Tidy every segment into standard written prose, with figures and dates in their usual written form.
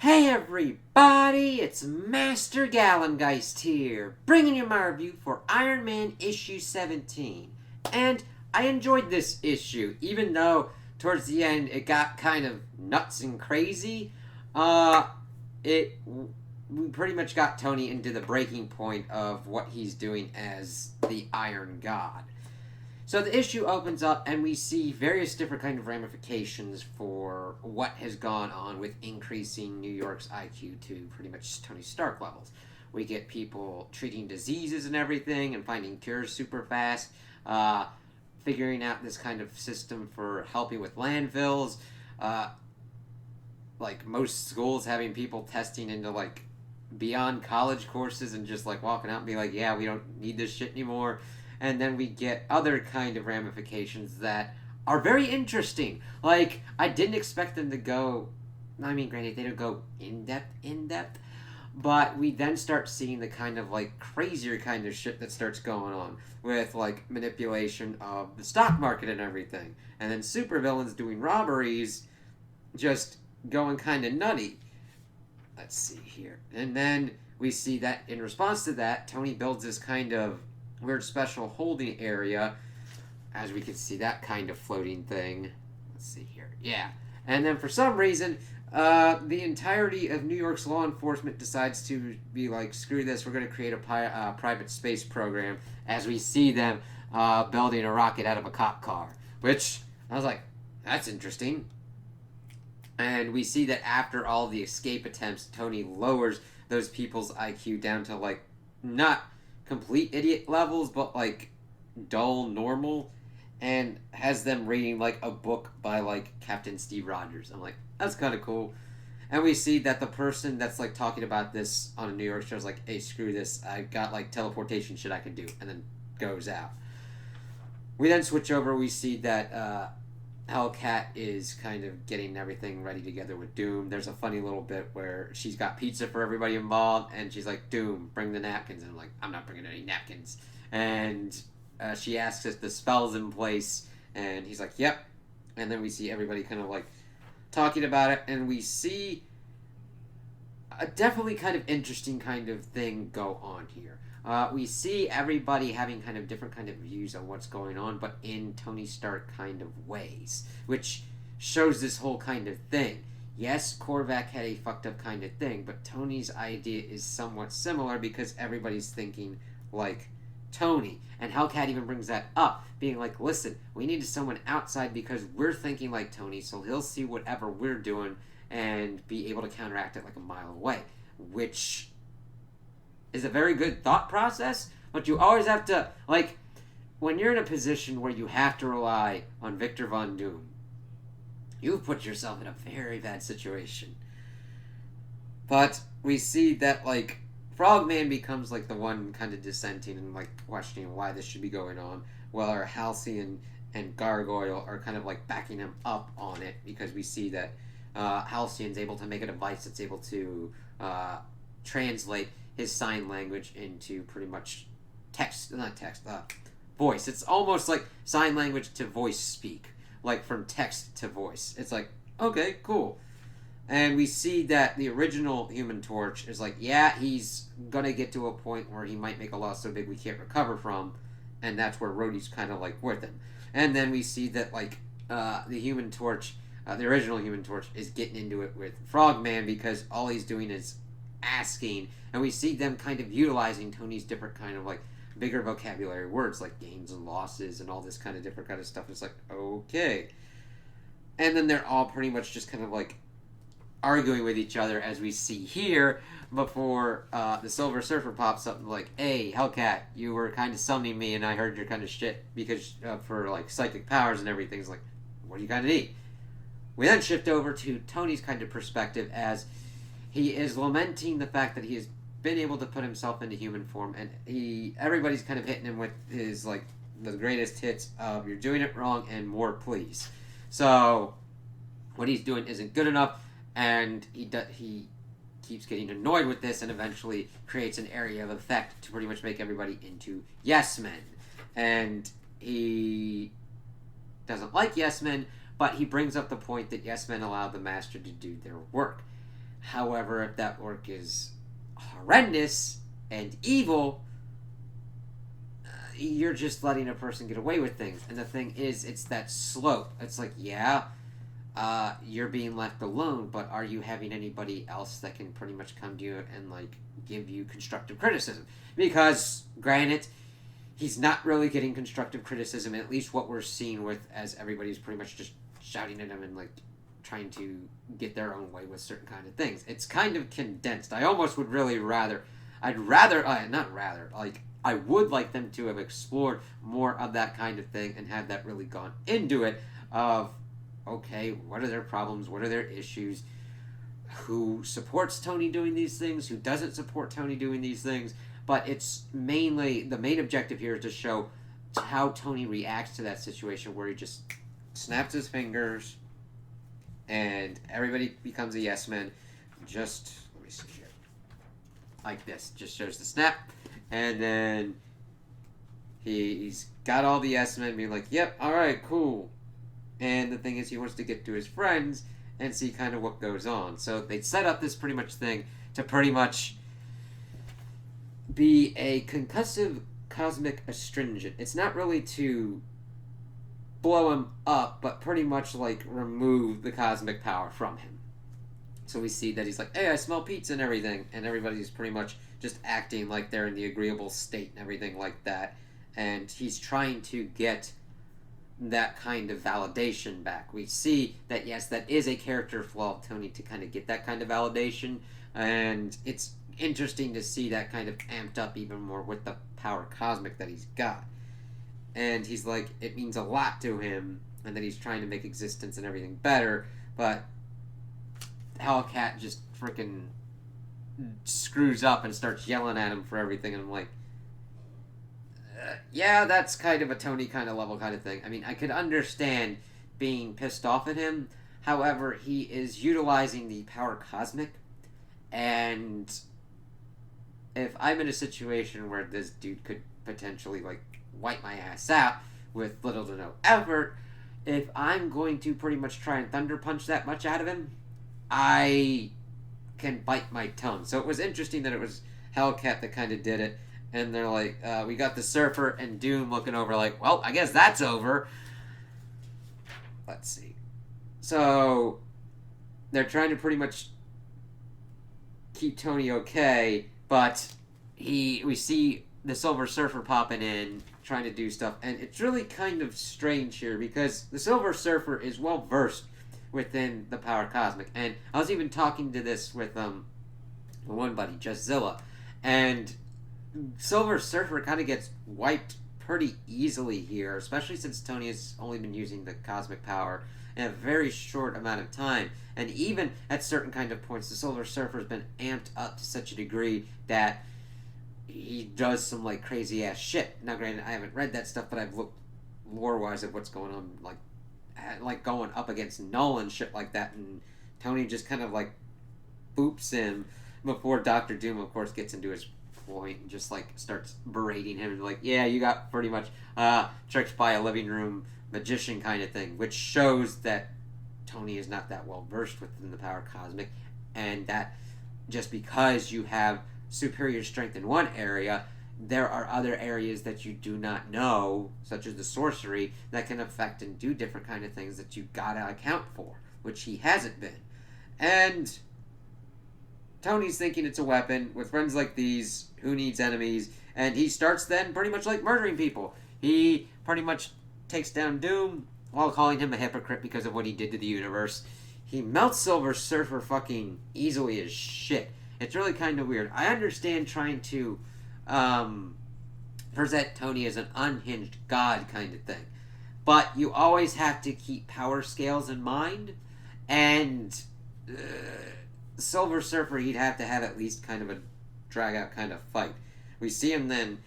Hey everybody, it's Master Gallengeist here, bringing you my review for Iron Man issue 17. And I enjoyed this issue, even though towards the end it got kind of nuts and crazy. It we pretty much got Tony into the breaking point of what he's doing as the Iron God. So the issue opens up and we see various different kind of ramifications for what has gone on with increasing New York's IQ to pretty much Tony Stark levels. We get people treating diseases and everything and finding cures super fast, figuring out this kind of system for helping with landfills, uh, like most schools having people testing into like beyond college courses and just like walking out and be like, yeah, we don't need this shit anymore. And then we get other kind of ramifications that are very interesting. Like, I didn't expect them to go, I mean, granted, they don't go in depth, but we then start seeing the kind of like crazier kind of shit that starts going on with like manipulation of the stock market and everything. And then supervillains doing robberies, just going kind of nutty. Let's see here. And then we see that in response to that, Tony builds this kind of weird special holding area, as we can see that kind of floating thing. Let's see here. Yeah. And then for some reason, the entirety of New York's law enforcement decides to be like, screw this, we're going to create a private space program, as we see them building a rocket out of a cop car. Which, I was like, that's interesting. And we see that after all the escape attempts, Tony lowers those people's IQ down to like not complete idiot levels, but like dull normal, and has them reading like a book by like Captain Steve Rogers. I'm like, that's kind of cool. And we see that the person that's like talking about this on a New York show is like, hey, screw this, I got like teleportation shit I can do, and then goes out. We then switch over. We see that Hellcat is kind of getting everything ready together with Doom. There's a funny little bit where she's got pizza for everybody involved, and she's like, Doom, bring the napkins. And I'm like, I'm not bringing any napkins. And she asks if the spell's in place, and he's like, yep. And then we see everybody kind of like talking about it, and we see a definitely kind of interesting kind of thing go on here. We see everybody having kind of different kind of views on what's going on, but in Tony Stark kind of ways, which shows this whole kind of thing. Yes, Korvac had a fucked up kind of thing, but Tony's idea is somewhat similar because everybody's thinking like Tony. And Hellcat even brings that up, being like, listen, we need someone outside because we're thinking like Tony, so he'll see whatever we're doing and be able to counteract it like a mile away, which is a very good thought process, but you always have to, like, when you're in a position where you have to rely on Victor Von Doom, you've put yourself in a very bad situation. But we see that, like, Frogman becomes, like, the one kind of dissenting and, like, questioning why this should be going on, while Halcyon and Gargoyle are kind of, like, backing him up on it, because we see that Halcyon's able to make a device that's able to translate his sign language into pretty much voice. It's almost like sign language to voice speak, like from text to voice. It's like, okay, cool. And we see that the original Human Torch is like, yeah, he's gonna get to a point where he might make a loss so big we can't recover from, and that's where Rhodey's kind of like with him. And then we see that like the Human Torch, the original Human Torch, is getting into it with Frogman because all he's doing is asking, and we see them kind of utilizing Tony's different kind of like bigger vocabulary words like gains and losses and all this kind of different kind of stuff. It's like, okay. And then they're all pretty much just kind of like arguing with each other, as we see here, before the Silver Surfer pops up and like, hey, Hellcat, you were kind of summoning me and I heard your kind of shit because for like psychic powers and everything. It's like, what do you kind of need? We then shift over to Tony's kind of perspective, as he is lamenting the fact that he has been able to put himself into human form, and everybody's kind of hitting him with his like the greatest hits of "you're doing it wrong" and "more, please." So what he's doing isn't good enough, and he keeps getting annoyed with this, and eventually creates an area of effect to pretty much make everybody into yes men. And he doesn't like yes men, but he brings up the point that yes men allow the master to do their work. However, if that work is horrendous and evil, you're just letting a person get away with things. And the thing is, it's that slope. It's like, yeah, you're being left alone, but are you having anybody else that can pretty much come to you and, like, give you constructive criticism? Because, granted, he's not really getting constructive criticism, at least what we're seeing with, as everybody's pretty much just shouting at him and, like, trying to get their own way with certain kind of things. It's kind of condensed. I almost would really rather, I would like them to have explored more of that kind of thing and have that really gone into it of, okay, what are their problems? What are their issues? Who supports Tony doing these things? Who doesn't support Tony doing these things? But it's mainly, the main objective here is to show how Tony reacts to that situation where he just snaps his fingers and everybody becomes a yes man. Just, let me see here. Like this. Just shows the snap. And then he's got all the yes men being like, yep, alright, cool. And the thing is, he wants to get to his friends and see kind of what goes on. So they set up this pretty much thing to pretty much be a concussive cosmic astringent. It's not really to blow him up, but pretty much like remove the cosmic power from him. So we see that he's like, hey, I smell pizza and everything, and everybody's pretty much just acting like they're in the agreeable state and everything like that. And he's trying to get that kind of validation back. We see that, yes, that is a character flaw of Tony to kind of get that kind of validation, and it's interesting to see that kind of amped up even more with the power cosmic that he's got. And he's like, it means a lot to him, and that he's trying to make existence and everything better, but Hellcat just freaking screws up and starts yelling at him for everything, and I'm like, yeah, that's kind of a Tony kind of level kind of thing. I mean, I could understand being pissed off at him, however, he is utilizing the power cosmic, and if I'm in a situation where this dude could potentially, like, wipe my ass out with little to no effort, if I'm going to pretty much try and thunder punch that much out of him, I can bite my tongue. So it was interesting that it was Hellcat that kind of did it, and they're like, we got the Surfer and Doom looking over like, well, I guess that's over. Let's see. So they're trying to pretty much keep Tony okay, but we see the Silver Surfer popping in, trying to do stuff, and it's really kind of strange here because the Silver Surfer is well versed within the power cosmic, and I was even talking to this with one buddy, Justzilla, and Silver Surfer kind of gets wiped pretty easily here, especially since Tony has only been using the cosmic power in a very short amount of time, and even at certain kind of points, the Silver Surfer has been amped up to such a degree that he does some, like, crazy ass shit. Now, granted, I haven't read that stuff, but I've looked lore wise at what's going on, like going up against Null and shit like that, and Tony just kind of like boops him before Doctor Doom, of course, gets into his point and just like starts berating him and like, yeah, you got pretty much tricked by a living room magician kind of thing, which shows that Tony is not that well versed within the power cosmic, and that just because you have superior strength in one area, there are other areas that you do not know, such as the sorcery, that can affect and do different kind of things that you gotta account for, which he hasn't been. And Tony's thinking it's a weapon. With friends like these, who needs enemies? And he starts then pretty much like murdering people. He pretty much takes down Doom while calling him a hypocrite because of what he did to the universe. He melts Silver Surfer fucking easily as shit. It's really kind of weird. I understand trying to present Tony as an unhinged god kind of thing, but you always have to keep power scales in mind, and Silver Surfer, he'd have to have at least kind of a drag out kind of fight. We see him then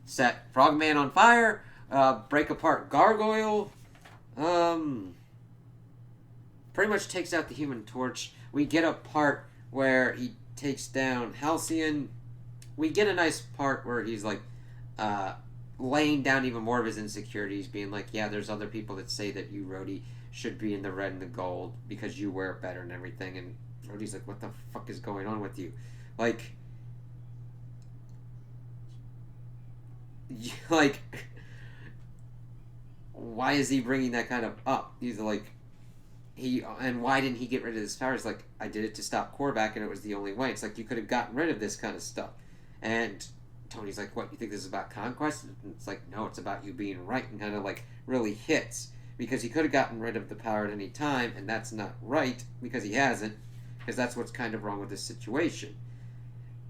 set Frogman on fire, break apart Gargoyle, pretty much takes out the Human Torch. We get a part where he takes down Halcyon. We get a nice part where he's like laying down even more of his insecurities, being like, yeah, there's other people that say that you, Rhodey, should be in the red and the gold because you wear it better and everything, and Rhodey's like, what the fuck is going on with you? Like, like, why is he bringing that kind of up? He's like, and why didn't he get rid of his powers? Like, I did it to stop Korvac, and it was the only way. It's like, you could have gotten rid of this kind of stuff. And Tony's like, what, you think this is about conquest? And it's like, no, it's about you being right, and kind of like really hits. Because he could have gotten rid of the power at any time, and that's not right, because he hasn't, because that's what's kind of wrong with this situation.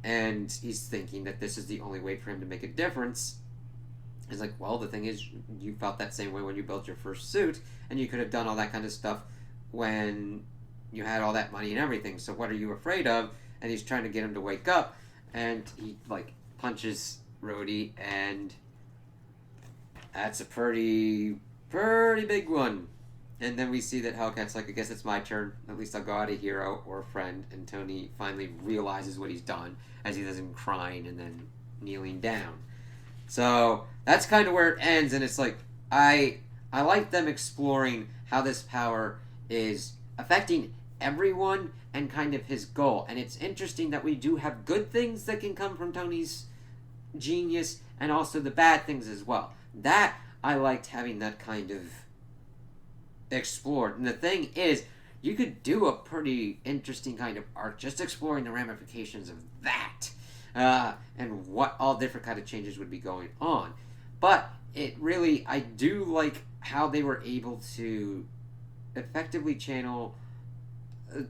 And he's thinking that this is the only way for him to make a difference. He's like, well, the thing is, you felt that same way when you built your first suit, and you could have done all that kind of stuff when you had all that money and everything, so what are you afraid of? And he's trying to get him to wake up, and he, like, punches Rhodey, and that's a pretty big one. And then we see that Hellcat's like, I guess it's my turn. At least I'll go out a hero or a friend. And Tony finally realizes what he's done as he does him crying and then kneeling down. So that's kind of where it ends. And it's like, I like them exploring how this power is affecting everyone and kind of his goal. And it's interesting that we do have good things that can come from Tony's genius and also the bad things as well. That, I liked having that kind of explored. And the thing is, you could do a pretty interesting kind of arc just exploring the ramifications of that. And what all different kind of changes would be going on. But it really, I do like how they were able to effectively channel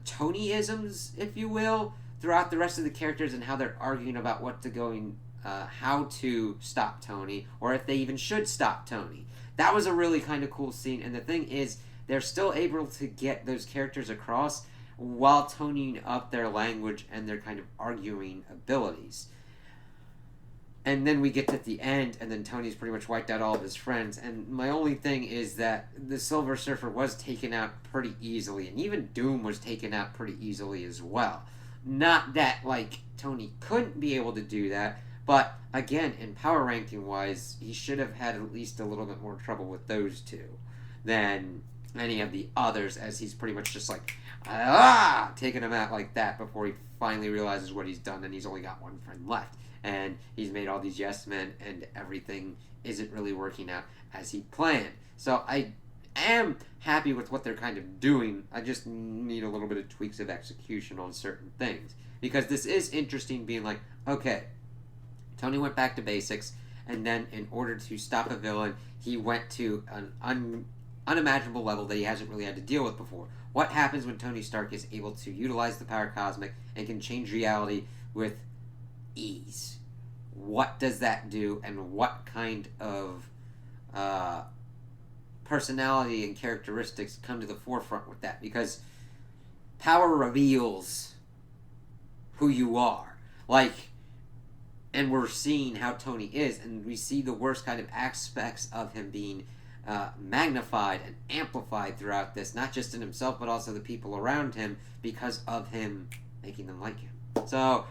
Tonyisms, if you will, throughout the rest of the characters and how they're arguing about how to stop Tony, or if they even should stop Tony. That was a really kind of cool scene, and the thing is, they're still able to get those characters across while toning up their language and their kind of arguing abilities. And then we get to the end, and then Tony's pretty much wiped out all of his friends, and my only thing is that the Silver Surfer was taken out pretty easily, and even Doom was taken out pretty easily as well. Not that, like, Tony couldn't be able to do that, but, again, in power ranking wise, he should have had at least a little bit more trouble with those two than any of the others, as he's pretty much just like, taking them out like that before he finally realizes what he's done, and he's only got one friend left. And he's made all these yes men, and everything isn't really working out as he planned. So I am happy with what they're kind of doing. I just need a little bit of tweaks of execution on certain things. Because this is interesting being like, okay, Tony went back to basics, and then in order to stop a villain, he went to an unimaginable level that he hasn't really had to deal with before. What happens when Tony Stark is able to utilize the power cosmic and can change reality with ease? What does that do, and what kind of personality and characteristics come to the forefront with that? Because power reveals who you are. Like, and we're seeing how Tony is, and we see the worst kind of aspects of him being magnified and amplified throughout this, not just in himself, but also the people around him, because of him making them like him. So,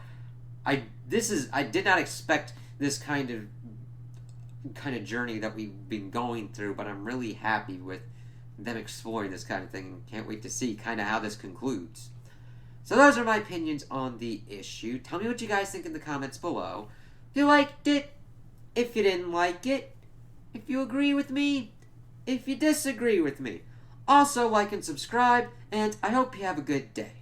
I did not expect this kind of journey that we've been going through, but I'm really happy with them exploring this kind of thing, and can't wait to see kind of how this concludes. So those are my opinions on the issue. Tell me what you guys think in the comments below. If you liked it, if you didn't like it, if you agree with me, if you disagree with me. Also, like and subscribe, and I hope you have a good day.